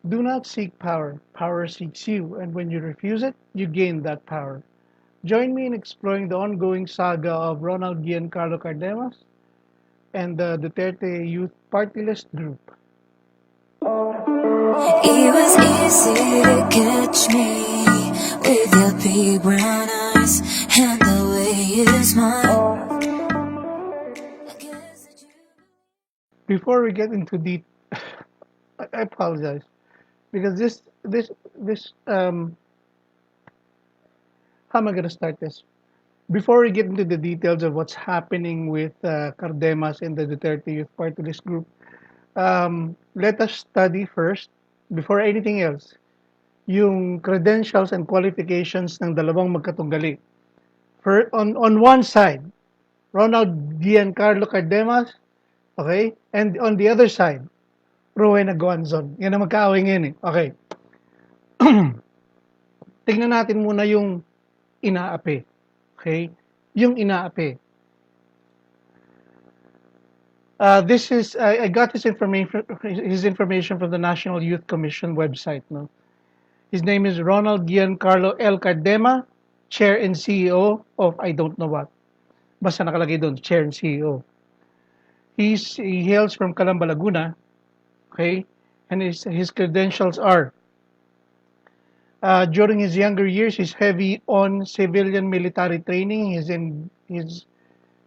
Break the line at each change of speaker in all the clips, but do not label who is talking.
Do not seek power. Power seeks you, and when you refuse it, you gain that power. Join me in exploring the ongoing saga of Ronald Giancarlo Cardenas and the Duterte Youth Party List group.
It was easy to catch me with your big brown eyes and the way you smile. I guess that you.
Before we get into the, I apologize because this how am I gonna start this? Before we get into the details of what's happening with Cardenas and the Duterte Youth Party List group, let us study first, before anything else, yung credentials and qualifications ng dalawang magkatunggali. On one side, Ronald Giancarlo Cardenas, okay? And on the other side, Rowena Guanzon. Yan ang magkaaway ngayon eh. Okay. Tingnan natin muna yung inaapi. Okay? Yung inaapi. This is I got his information from the National Youth Commission website. No, his name is Ronald Giancarlo L. Cardema, Chair and CEO of I don't know what. Basta nakalagay doon, Chair and CEO. He hails from Calamba, Laguna. Okay, and his credentials are. During his younger years, he's heavy on civilian military training. He's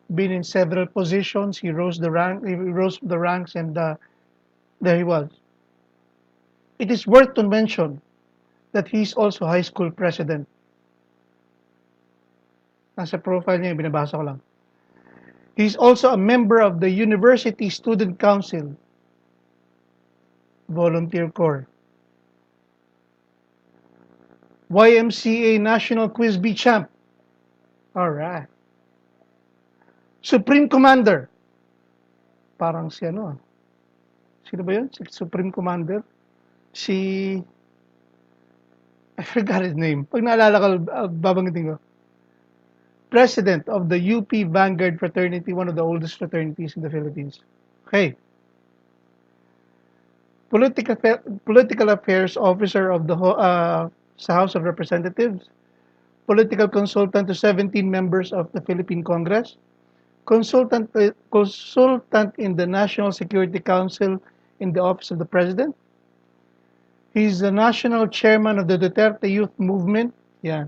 been in several positions. He rose the rank. He rose the ranks, and there he was. It is worth to mention that he's also high school president. Nasa profile niya, binabasa ko lang. He's also a member of the University Student Council, Volunteer Corps, YMCA National Quiz Bee Champ. All right. Supreme Commander. Parang si ano. Sino ba yun? Si Supreme Commander? Si... I forgot his name. Pag naalala ko, babanggitin ko. President of the UP Vanguard Fraternity, one of the oldest fraternities in the Philippines. Okay. Political Affairs Officer of the sa House of Representatives, political consultant to 17 members of the Philippine Congress, consultant in the National Security Council in the Office of the President. He's the national chairman of the Duterte Youth Movement. Yeah.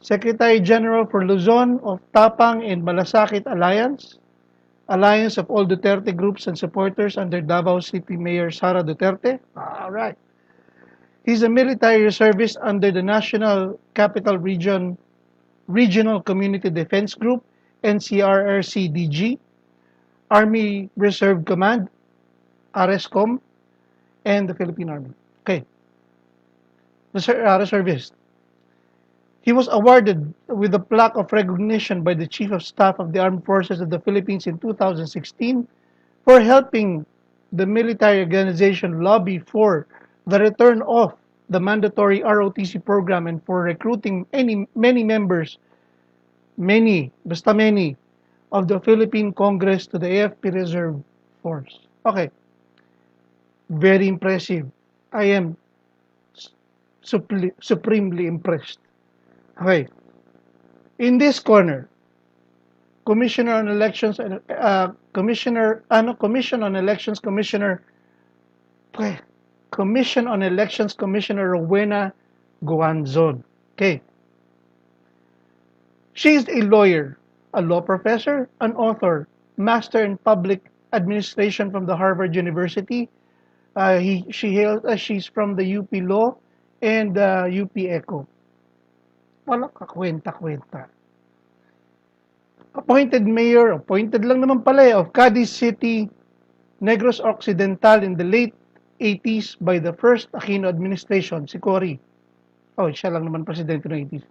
Secretary General for Luzon of Tapang and Malasakit Alliance, Alliance of all Duterte groups and supporters under Davao City Mayor Sara Duterte. All right. He's a military reservist under the National Capital Regional Community Defense Group, NCRRC-DG, Army Reserve Command, RSCOM, and the Philippine Army. Okay. Reservist. He was awarded with the plaque of recognition by the Chief of Staff of the Armed Forces of the Philippines in 2016 for helping the military organization lobby for the return of the mandatory ROTC program and for recruiting many members, basta many, of the Philippine Congress to the AFP Reserve Force. Okay, very impressive. I am supremely impressed. Okay, in this corner, Commissioner on Elections and Commission on Elections Commissioner Commission on Elections Commissioner Rowena Guanzon. Okay. She is a lawyer, a law professor, an author, master in public administration from the Harvard University. She's from the UP Law and UP Eco. Wala kakwenta-kwenta. Appointed lang naman pala of Cadiz City, Negros Occidental in the late 80s by the first Aquino administration, si Cory. Oh, siya lang naman presidente ng 80s.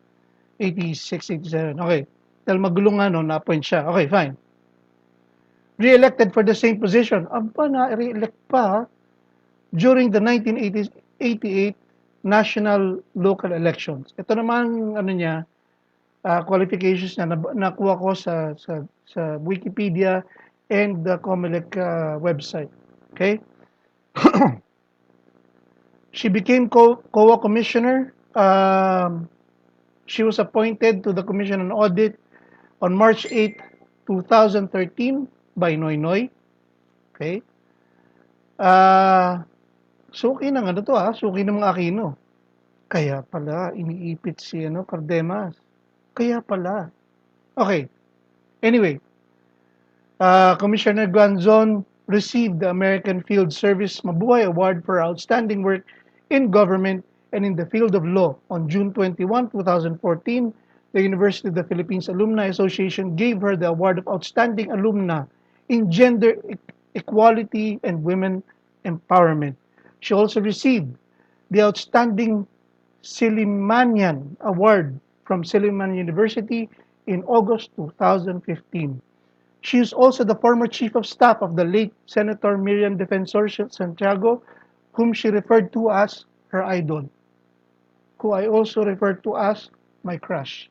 86, 87. Okay. Dahil magulo nga no, na-appoint siya. Okay, fine. Re-elected for the same position. Aba, na-re-elect pa during the 1988 national local elections. Ito naman, ano niya, qualifications niya, nakuha ko sa Wikipedia and the COMELEC website. Okay? She became COA commissioner. She was appointed to the Commission on Audit on March 8, 2013 by Noy Noy. Okay? Suki ng ano to suki ng mga Aquino. Kaya pala, iniipit si Cardenas. Kaya pala. Okay. Anyway, Commissioner Guanzon received the American Field Service Mabuhay Award for outstanding work in government and in the field of law. On June 21, 2014, the University of the Philippines Alumni Association gave her the award of outstanding alumna in gender equality and women empowerment. She also received the outstanding Silimanian Award from Silliman University in August 2015. She is also the former chief of staff of the late Senator Miriam Defensor Santiago, whom she referred to as her idol, who I also referred to as my crush.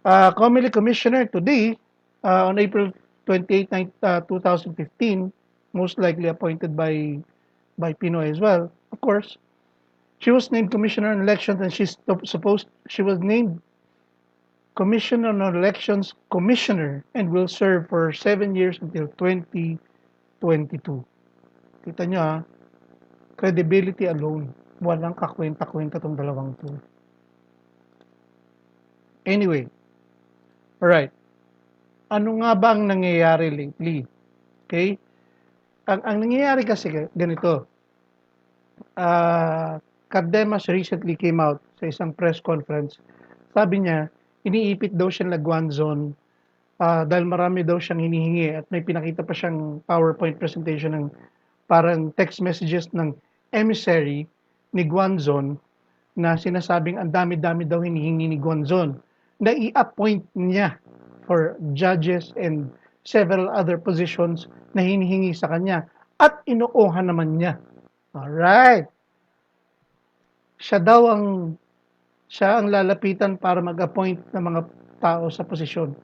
Commonly Commissioner today, on April 28, 2015, most likely appointed by Pinoy as well, of course. She was named Commissioner on Elections, and she was named Commission on Elections Commissioner and will serve for 7 years until 2022. Kita nyo credibility alone. Walang kakwenta-kwenta tong dalawang to. Anyway, alright. Ano nga ba ang nangyayari lately? Okay? Ang nangyayari kasi ganito. Cardenas recently came out sa isang press conference. Sabi niya, iniipit daw siya na Guanzon dahil marami daw siyang hinihingi at may pinakita pa siyang PowerPoint presentation ng parang text messages ng emissary ni Guanzon na sinasabing ang dami-dami daw hinihingi ni Guanzon na i-appoint niya for judges and several other positions na hinihingi sa kanya at inuuhan naman niya. Alright. Siya ang lalapitan para mag-appoint ng mga tao sa posisyon.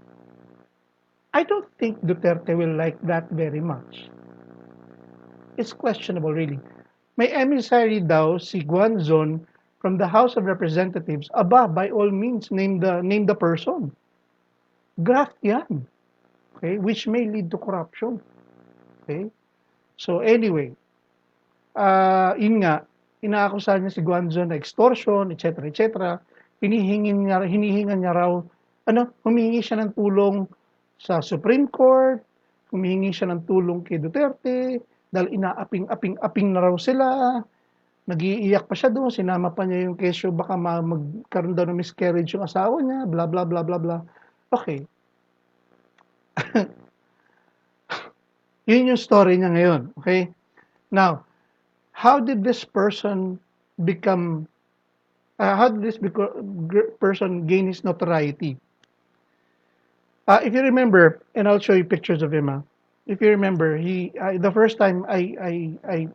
I don't think Duterte will like that very much. It's questionable really. May emissary daw si Guanzon from the House of Representatives. Aba, by all means, name the person. Graft yan. Okay? Which may lead to corruption. Okay? So anyway, yun nga, inaakusahan niya si Guanzon na extortion, etc. etc. Hinihingan niya raw, humingi siya ng tulong sa Supreme Court, humingi siya ng tulong kay Duterte, dahil inaaping-aping na raw sila, nag-iiyak pa siya doon, sinama pa niya yung kesyo, baka magkaroon daw ng miscarriage yung asawa niya, bla bla bla bla bla. Okay. Yun yung story niya ngayon. Okay? Now, how did this person person gain his notoriety? If you remember, and I'll show you pictures of him. If you remember, the first time I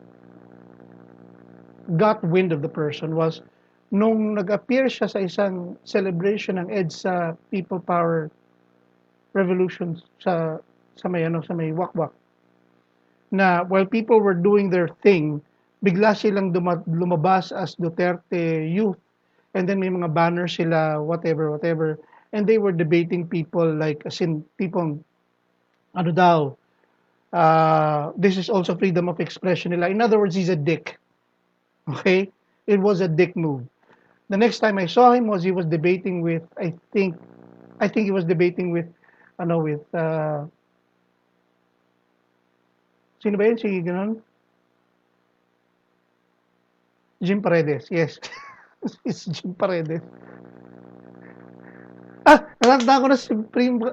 got wind of the person was nung nag-appear siya sa isang celebration ng EDSA People Power Revolution sa may Wakwak. Na while people were doing their thing, bigla silang lumabas as Duterte Youth, and then may mga banners sila, whatever, and they were debating people like, as in, people, this is also freedom of expression nila. In other words, he's a dick. Okay? It was a dick move. The next time I saw him was he was debating with, I think he was debating with, sino ba yun? Si ganun? Jim Paredes, yes. It's Jim Paredes. Nalanda ko na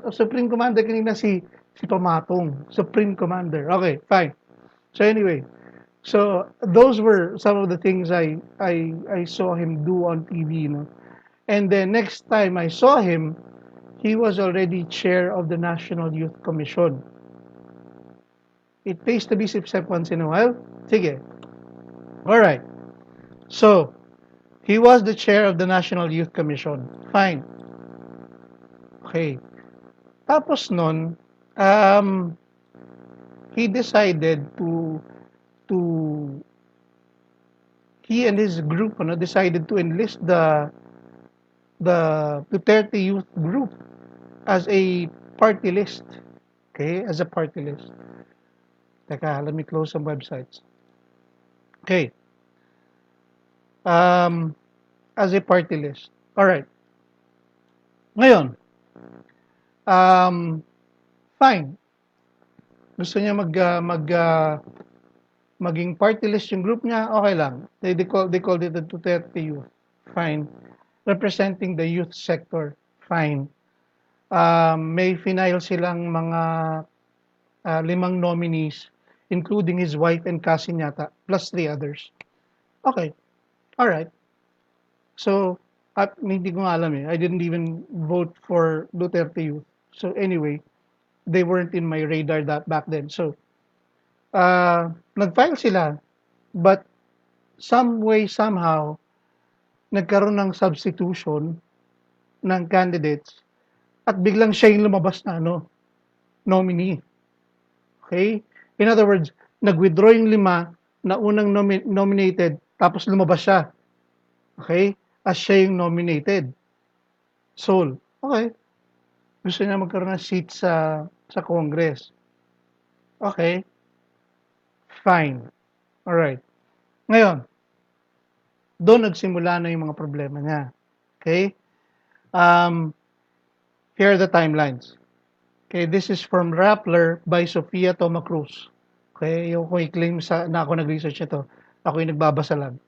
Supreme Commander kanina si Pamatong. Supreme Commander. Okay, fine. So anyway, so those were some of the things I saw him do on TV, And then next time I saw him, he was already chair of the National Youth Commission. It pays to be sip-sip once in a while. Sige. Alright. So, he was the chair of the National Youth Commission. Fine. Okay. Tapos nun, he decided to he and his group decided to enlist the Duterte Youth Group as a party list. Okay, as a party list. Teka, let me close some websites. Okay, um, as a party list. All right. Ngayon, um, fine. Gusto niya maging party list yung group niya, okay lang. They called it the Duterte Youth. Fine. Representing the youth sector. Fine. May final silang mga 5 nominees, including his wife and cousin yata, plus 3 others. Okay. All right. So, at hindi ko nga alam eh. I didn't even vote for Duterte Youth. So anyway, they weren't in my radar that back then. So, nag-file sila, but some way, somehow, nagkaroon ng substitution ng candidates at biglang siya yung lumabas na nominee. Okay? In other words, nag-withdraw yung 5 na unang nominated tapos lumabas siya. Okay? As siya yung nominated. Soul. Okay. Gusto niya magkaroon ng seat sa Congress. Okay. Fine. All right. Ngayon, doon nagsimula na yung mga problema niya. Okay? Um, Here are the timelines. Okay, this is from Rappler by Sofia Toma Cruz. Okay, yung ko i-claim na ako nag-research ito. Ako yung nagbabasa lang.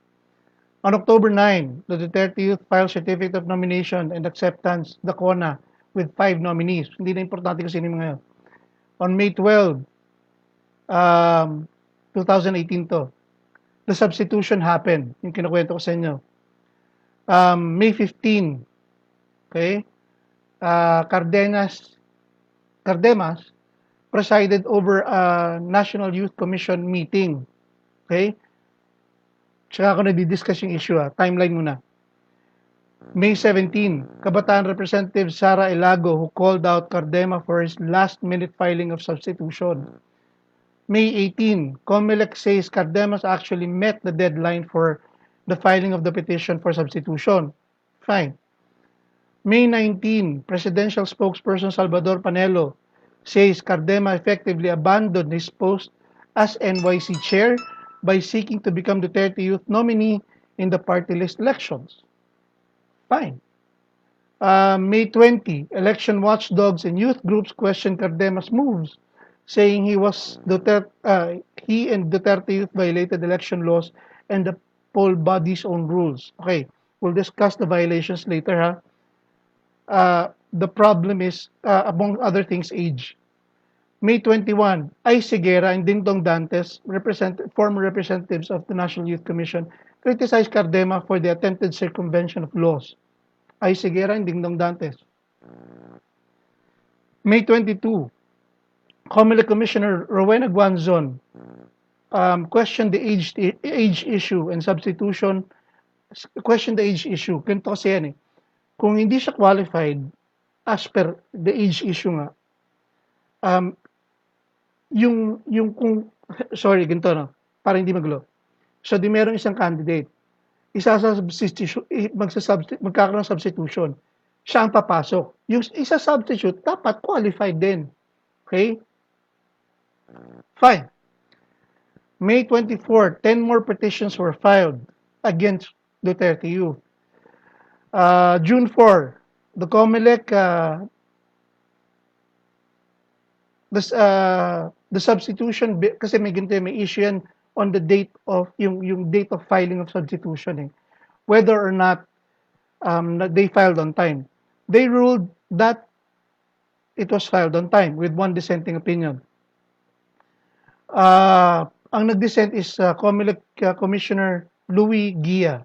On October 9, the Duterte Youth filed Certificate of Nomination and Acceptance, the CONA, with 5 nominees. Hindi na importante kasi yung mga yun. On May 12, 2018 to, the substitution happened. Yung kinukwento ko sa inyo. May 15, okay, Cardenas presided over a National Youth Commission meeting. Okay? Tsaka ako nagdi-discuss yung issue Timeline muna. May 17, Kabataan Representative Sara Elago who called out Cardema for his last-minute filing of substitution. May 18, COMELEC says Cardenas actually met the deadline for the filing of the petition for substitution. Fine. May 19, Presidential Spokesperson Salvador Panelo says Cardema effectively abandoned his post as NYC chair by seeking to become Duterte Youth nominee in the party list elections. Fine. May 20, election watchdogs and youth groups questioned Cardema's moves, saying he and Duterte Youth violated election laws and the poll body's own rules. Okay, we'll discuss the violations later. The problem is, among other things, age. May 21, Ay Seguera and Dingdong Dantes, former representatives of the National Youth Commission, criticized Cardema for the attempted circumvention of laws. Ay Seguera and Dingdong Dantes. May 22, COMELEC Commissioner Rowena Guanzon questioned the age issue and substitution. Questioned the age issue. Ganito kasi yan eh. Kung hindi siya qualified, as per the age issue nga, yung kung, sorry, ganito para hindi magulo. So, di merong isang candidate, magkakaroon ng substitution. Siya ang papasok. Yung isa substitute, dapat qualified din. Okay? Fine. May 24, 10 more petitions were filed against Duterte Youth. June 4, the COMELEC, the substitution, kasi may ganito may issue yan on the date of, yung date of filing of substitution whether or not they filed on time. They ruled that it was filed on time with one dissenting opinion. Ang nag-dissent is COMELEC Commissioner Louis Guia.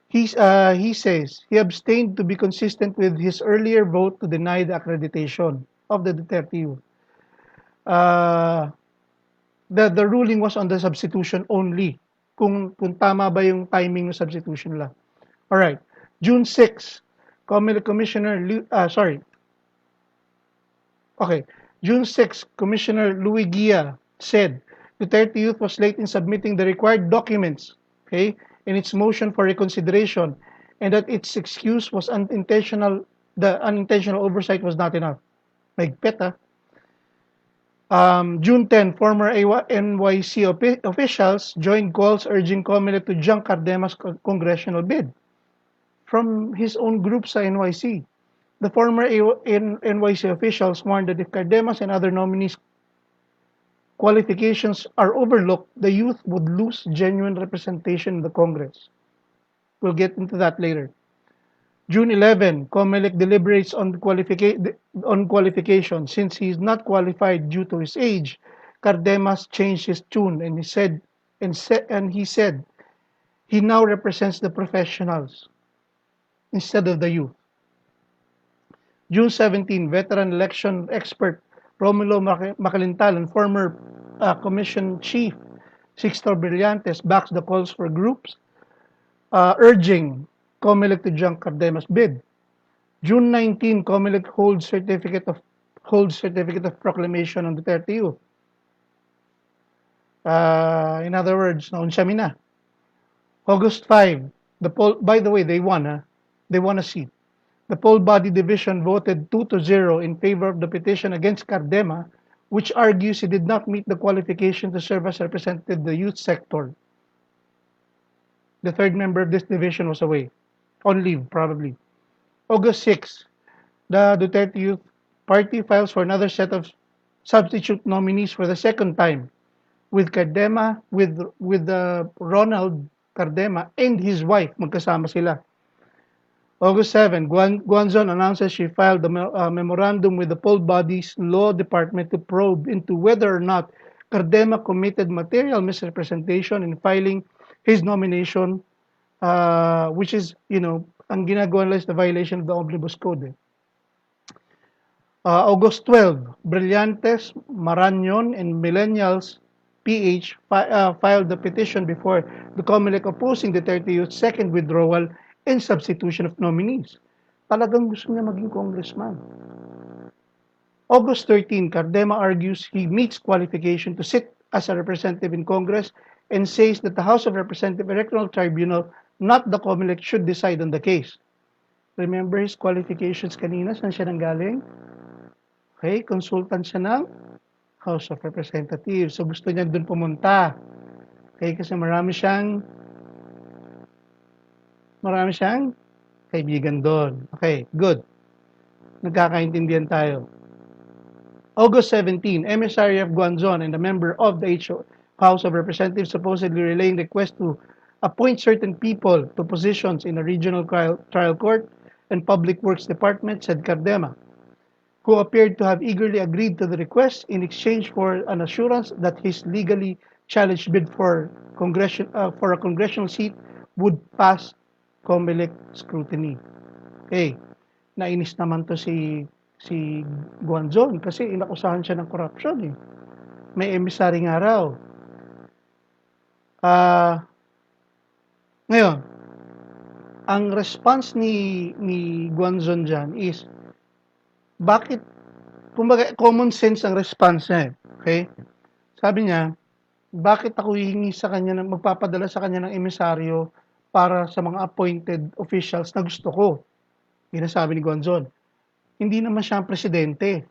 He says he abstained to be consistent with his earlier vote to deny the accreditation of the Duterte Youth. The ruling was on the substitution only. Kung tama ba yung timing ng substitution lang. All right. June 6, COMELEC Commissioner June 6, Commissioner Louis Guia said Duterte Youth was late in submitting the required documents, okay, in its motion for reconsideration, and that its excuse was unintentional. The unintentional oversight was not enough. Mahigpit, ah. June 10, former NYC officials joined calls urging COMELEC to junk Cardema's congressional bid from his own group sa NYC. The former NYC officials warned that if Cardenas and other nominees' qualifications are overlooked, the youth would lose genuine representation in the Congress. We'll get into that later. June 11, COMELEC deliberates on qualification. Since he is not qualified due to his age, Cardenas changed his tune and he said he now represents the professionals instead of the youth. June 17, veteran election expert Romulo Macalintal and former commission chief Sixto Brillantes backs the calls for groups urging COMELEC to junk Cardenas bid. June 19, COMELEC holds certificate of proclamation on Duterte Youth. In other words, naunsyami na. August 5, by the way, they won. They won a seat. The poll body division voted 2-0 in favor of the petition against Cardema, which argues he did not meet the qualification to serve as representative of the youth sector. The third member of this division was away, on leave probably. August 6, the Duterte Youth Party files for another set of substitute nominees for the second time, with Cardema, with Ronald Cardema and his wife, magkasama sila. August 7, Guanzon announces she filed a memorandum with the poll body's law department to probe into whether or not Cardema committed material misrepresentation in filing his nomination, which is, ang ginagawa nila is the violation of the Omnibus Code. August 12, Brillantes, Marañon, and Millennials PH filed the petition before the COMELEC opposing the 30th second withdrawal and substitution of nominees. Talagang gusto niya maging congressman. August 13, Cardema argues he meets qualification to sit as a representative in Congress and says that the House of Representatives Electoral Tribunal, not the COMELEC, should decide on the case. Remember his qualifications kanina? Saan siya nanggaling? Okay, consultant siya ng House of Representatives. So gusto niya doon pumunta. Okay, kasi marami siyang kaibigan doon. Okay, good. Nagkakaintindihan tayo. August 17, emissary of Guanzon and a member of the House of Representatives supposedly relaying requests to appoint certain people to positions in a regional trial court and public works department, said Cardema, who appeared to have eagerly agreed to the request in exchange for an assurance that his legally challenged bid for a congressional seat would pass COMELEC scrutiny. Okay, nainis naman to si Guanzon kasi inakusahan siya ng corruption eh. May emissary nga raw. Ngayon, ang response ni Guanzon dyan is, bakit, kumbaga common sense ang response niya eh. Okay? Sabi niya, bakit ako hihingi sa kanya, magpapadala sa kanya ng emisaryo para sa mga appointed officials na gusto ko? Yun ang sabi ni Guanzon. Hindi naman siya ang presidente.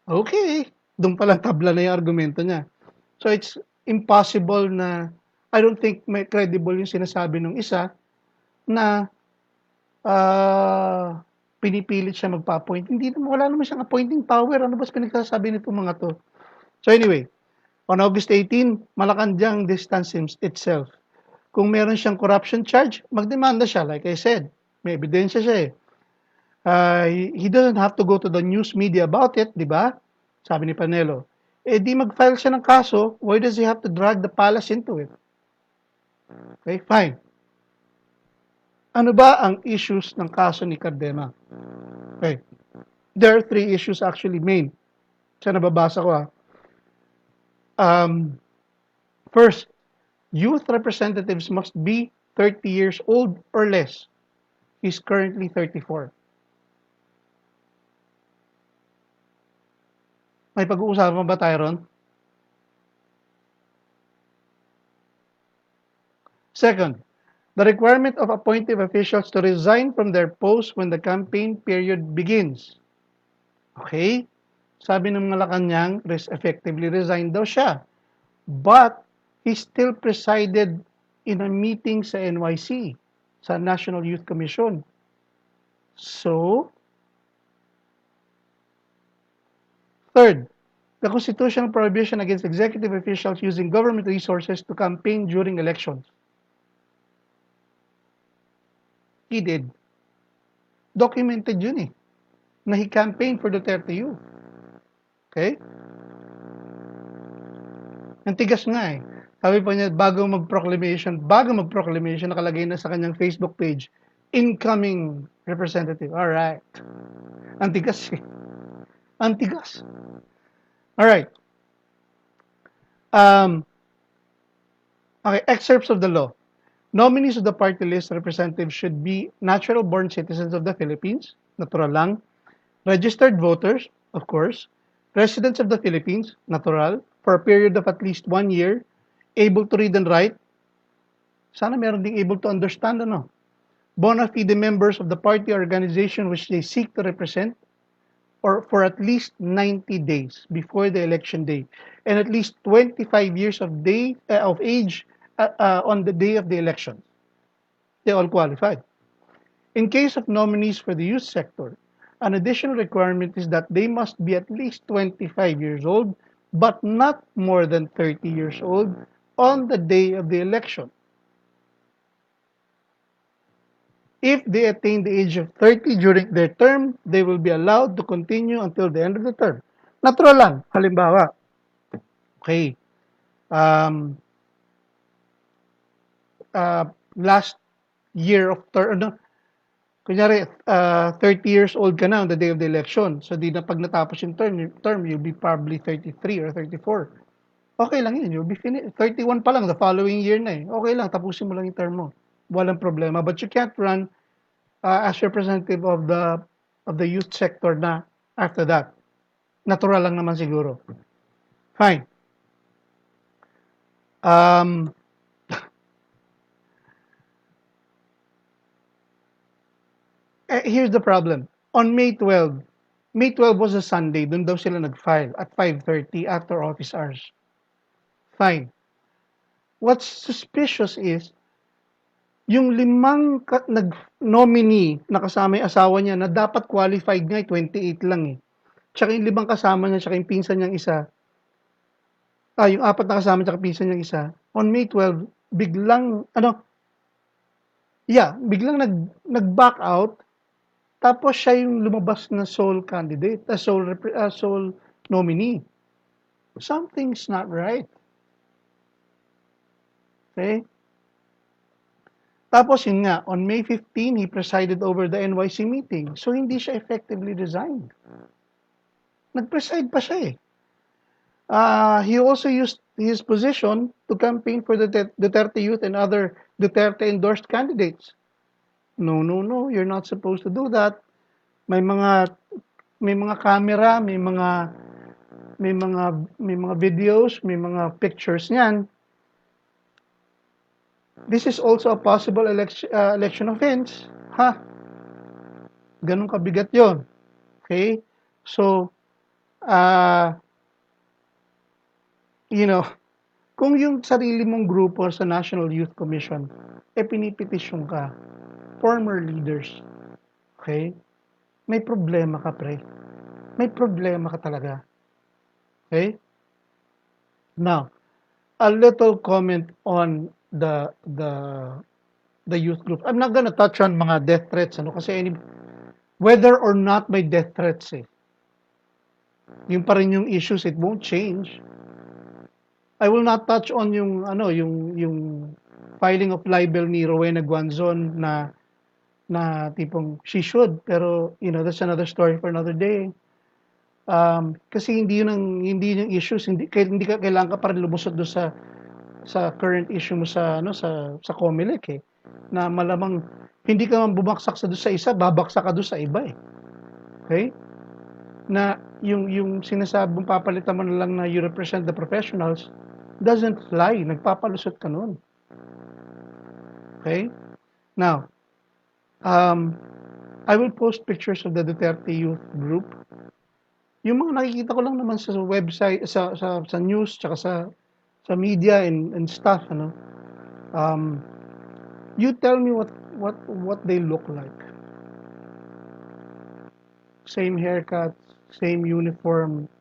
Okay. Doon palang tabla na yung argumento niya. So it's impossible na, I don't think may credible yung sinasabi ng isa na pinipilit siya magpa-appoint. Wala naman siyang appointing power. Ano ba pinagsasabi nito mga to? So anyway, on August 18, Malacanang distances itself. Kung meron siyang corruption charge, magdemanda siya. Like I said, may ebidensya siya eh. He doesn't have to go to the news media about it, di ba? Sabi ni Panelo. Di mag-file siya ng kaso, why does he have to drag the palace into it? Okay, fine. Ano ba ang issues ng kaso ni Cardema? Okay. There are 3 issues actually main. Sa nababasa ko first, youth representatives must be 30 years old or less. He's currently 34. May pag-uusapan ba tayo ron? Second, the requirement of appointive officials to resign from their post when the campaign period begins. Okay? Sabi ng Malacanang, effectively resigned daw siya. But he still presided in a meeting sa NYC, sa National Youth Commission. So, third, the constitutional prohibition against executive officials using government resources to campaign during elections. He did. Documented yun eh, na he campaigned for Duterte Youth. Okay? Ang tigas nga eh. Sabi pa niya, bago mag-proclamation, nakalagay na sa kanyang Facebook page, incoming representative. Alright. Ang tigas eh. Ang tigas. Alright. Okay, excerpts of the law. Nominees of the party list representatives should be natural-born citizens of the Philippines, natural lang. Registered voters, of course. Residents of the Philippines, natural, for a period of at least 1 year, able to read and write. Sana meron ding able to understand, ano? Bona fide members of the party organization which they seek to represent, or for at least 90 days before the election day, and at least 25 years of age on the day of the election. They all qualified. In case of nominees for the youth sector, an additional requirement is that they must be at least 25 years old, but not more than 30 years old on the day of the election. If they attain the age of 30 during their term, they will be allowed to continue until the end of the term. Natural lang. Halimbawa, okay, last year of term, no? Kunyari, 30 years old ka na on the day of the election. So, di na pag natapos yung term, you'll be probably 33 or 34. Okay lang yun. You'll be 31 pa lang, the following year na eh. Okay lang, tapusin mo lang yung term mo. Walang problema. But you can't run as representative of the youth sector na after that. Natural lang naman siguro. Fine. Here's the problem. On May 12 was a Sunday. Doon daw sila nag-file at 5:30 after office hours. Fine. What's suspicious is, yung 5 nag-nominee na kasama yung asawa niya na dapat qualified nga, 28 lang eh. Tsaka yung 5 kasama niya, tsaka yung pinsan niyang isa, yung 4 na kasama tsaka pinsan niyang isa, on May 12, biglang nag-back out, tapos siya yung lumabas na sole candidate, sole nominee. Something's not right. Okay? Tapos yun nga, on May 15, he presided over the NYC meeting. So hindi siya effectively resigned. Nag-preside pa siya eh. He also used his position to campaign for the Duterte Youth and other Duterte-endorsed candidates. No, you're not supposed to do that. May mga camera, may mga videos, may mga pictures niyan. This is also a possible election offense. Ganun kabigat 'yon. Okay? So, kung yung sarili mong grupo sa National Youth Commission, pinipetisyon ka, former leaders, okay? May problema ka, pre. May problema ka talaga. Okay? Now, a little comment on the youth group. I'm not gonna touch on mga death threats, kasi whether or not may death threats, yung pa rin yung issues, it won't change. I will not touch on yung filing of libel ni Rowena Guanzon na tipong she should, pero that's another story for another day. Kasi hindi yun yung issues, hindi ka kailangan ka pa rin lumusot do sa current issue mo sa COMELEC na malamang hindi ka man bumagsak sa do sa isa, babaksak ka do sa iba Okay? Na yung sinasabing papalitan mo na lang na you represent the professionals doesn't fly. Nagpapalusot ka nun. Okay? Now, I will post pictures of the Duterte Youth Group. Yung mga nakikita ko lang naman sa website, sa news, tsaka sa media and stuff, ano. You tell me what they look like. Same haircut, same uniform.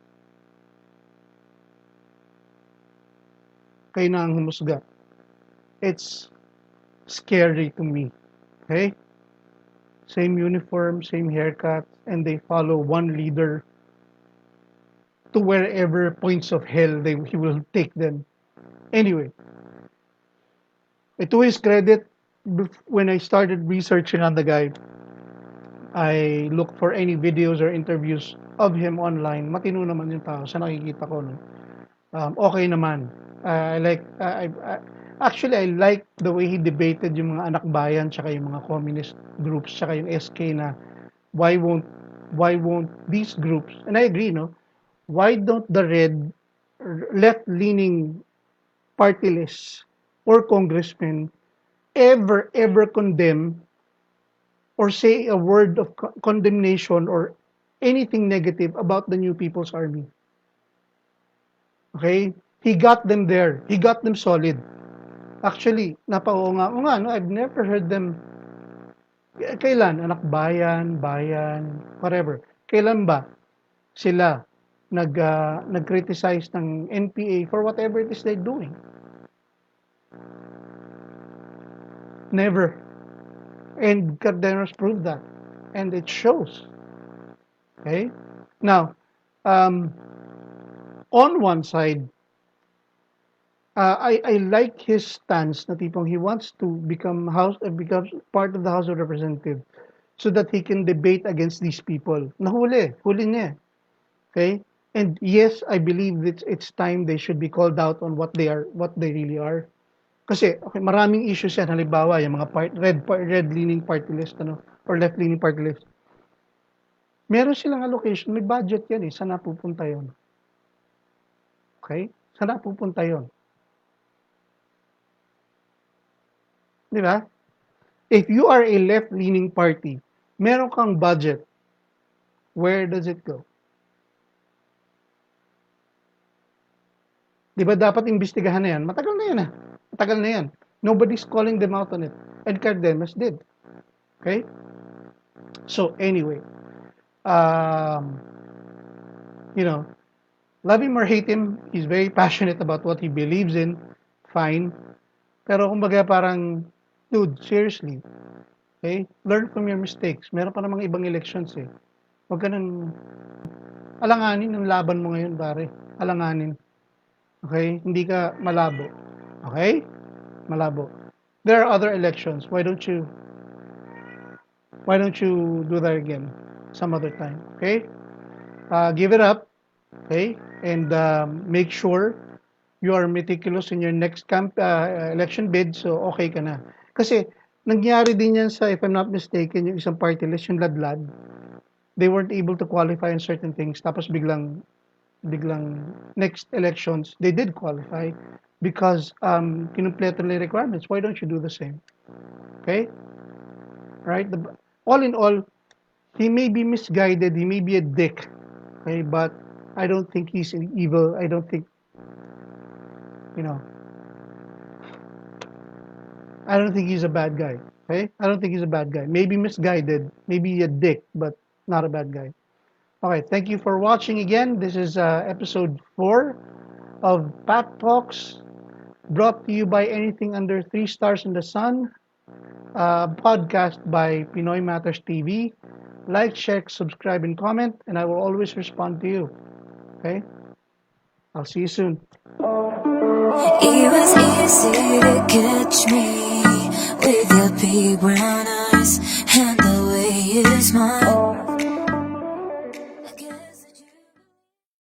Kayo na ang humusga. It's scary to me. Okay? Same uniform, same haircut, and they follow one leader to wherever points of hell he will take them. Anyway, to his credit, when I started researching on the guy, I looked for any videos or interviews of him online. Matino naman yung tao sa nakikita ko. No? Okay naman. Actually, I like the way he debated yung mga anak bayan tsaka yung mga communist groups tsaka yung SK na why won't these groups, and I agree, no? Why don't the left-leaning party lists or congressmen ever condemn or say a word of condemnation or anything negative about the New People's Army? Okay? He got them there. He got them solid. Actually, oo nga, no? I've never heard them. Kailan? Anak bayan, whatever. Kailan ba sila nag-criticize ng NPA for whatever it is they're doing? Never. And Cardenas proved that. And it shows. Okay? Now, on one side, I like his stance na tipong he wants to become part of the House of Representatives so that he can debate against these people. Huli niya. Okay? And yes, I believe it's time they should be called out on what they really are. Kasi okay, maraming issues yan. Halimbawa, yung mga red-leaning party list or left-leaning party list. Meron silang allocation, may budget yan eh. Saan napupunta yun? Okay? Saan napupunta yun? Di ba? If you are a left-leaning party, meron kang budget, where does it go? Di ba dapat imbestigahan na yan? Matagal na yan ah. Matagal na yan. Nobody's calling them out on it. And Cardenas did. Okay? So anyway, you know, love him or hate him, he's very passionate about what he believes in. Fine. Pero kumbaga parang, dude, seriously, okay? Learn from your mistakes. Meron pa namang ibang elections eh. Huwag ka nang alanganin ang laban mo ngayon, pare. Alanganin. Okay? Hindi ka malabo. Okay? Malabo. There are other elections. Why don't you do that again some other time? Okay? Give it up. Okay? And make sure you are meticulous in your next election bid, so okay ka na. Kasi nangyari din yan sa, if I'm not mistaken, yung isang party list, yung Ladlad, they weren't able to qualify on certain things, tapos biglang next elections, they did qualify because kinumpleto nila requirements. Why don't you do the same? Okay? Right? All in all, he may be misguided, he may be a dick, okay, but I don't think he's evil. I don't think, I don't think he's a bad guy. Okay? I don't think he's a bad guy. Maybe misguided, maybe a dick, but not a bad guy. Okay, thank you for watching again. This is episode 4 of Pat Talks, brought to you by Anything Under 3 Stars in the Sun, podcast by Pinoy Matters TV. Like, share, subscribe, and comment, and I will always respond to you. Okay? I'll see you soon.
It was easy to catch me with your big brown eyes and the way you smile.